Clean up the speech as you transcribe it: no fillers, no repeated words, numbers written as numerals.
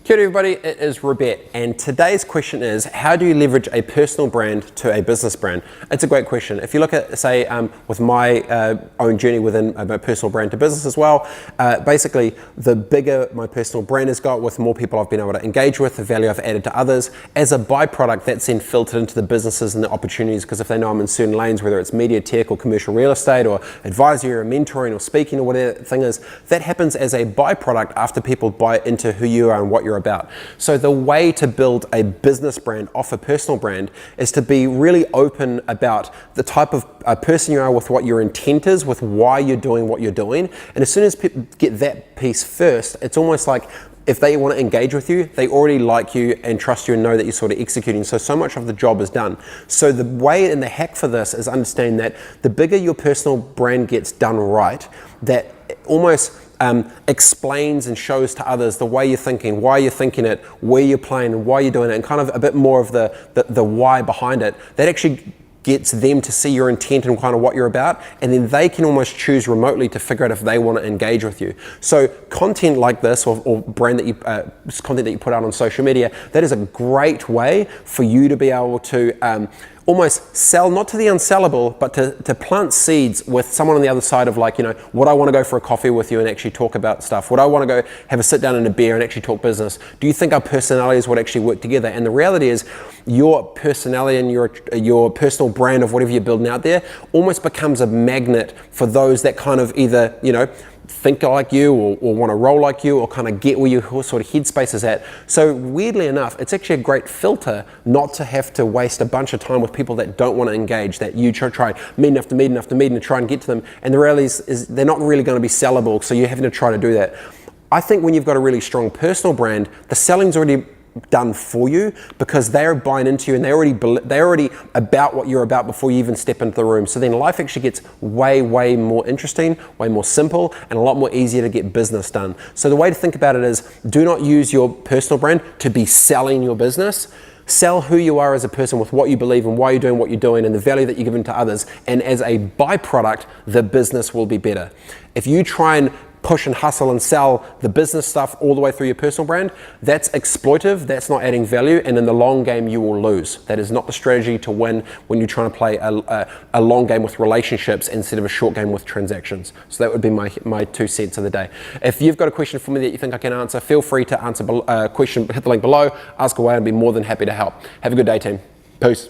Kia ora everybody, it is Robett, and today's question is, how do you leverage a personal brand to a business brand? It's a great question. If you look at, say, with my own journey within my personal brand to business as well, basically the bigger my personal brand has got, with more people I've been able to engage with, the value I've added to others, as a byproduct that's then filtered into the businesses and the opportunities, because if they know I'm in certain lanes, whether it's media, tech or commercial real estate or advisory or mentoring or speaking or whatever the thing is, that happens as a byproduct after people buy into who you are and what you're about. So the way to build a business brand off a personal brand is to be really open about the type of person you are, with what your intent is, with why you're doing what you're doing. And as soon as people get that piece first, it's almost like if they want to engage with you, they already like you and trust you and know that you're sort of executing. So much of the job is done. So the way and the hack for this is understanding that the bigger your personal brand gets done right, that almost explains and shows to others the way you're thinking, why you're thinking it, where you're playing, and why you're doing it, and kind of a bit more of the why behind it. That actually gets them to see your intent and kind of what you're about, and then they can almost choose remotely to figure out if they want to engage with you. So content like this, or brand that you content that you put out on social media, that is a great way for you to be able to almost sell, not to the unsellable, but to plant seeds with someone on the other side of, like, you know, would I want to go for a coffee with you and actually talk about stuff? Would I want to go have a sit down and a beer and actually talk business? Do you think our personalities would actually work together? And the reality is, your personality and your personal brand of whatever you're building out there almost becomes a magnet for those that kind of either, you know, think like you or want to roll like you, or kind of get where your sort of headspace is at. So weirdly enough, it's actually a great filter not to have to waste a bunch of time with people that don't want to engage, that you try meeting after meeting after meeting to try and get to them. And the reality is they're not really going to be sellable, so you're having to try to do that. I think when you've got a really strong personal brand, the selling's already done for you, because they're buying into you and they're already about what you're about before you even step into the room. So then life actually gets way more interesting, way more simple, and a lot more easier to get business done. So the way to think about it is, do not use your personal brand to be selling your business. Sell who you are as a person, with what you believe and why you're doing what you're doing, and the value that you're giving to others. And as a byproduct, the business will be better. If you try and push and hustle and sell the business stuff all the way through your personal brand, that's exploitive, that's not adding value, and in the long game you will lose. That is not the strategy to win when you're trying to play a long game with relationships instead of a short game with transactions. So that would be my 2 cents of the day. If you've got a question for me that you think I can answer, feel free to answer a question, hit the link below, ask away, and I'd be more than happy to help. Have a good day, team. Peace.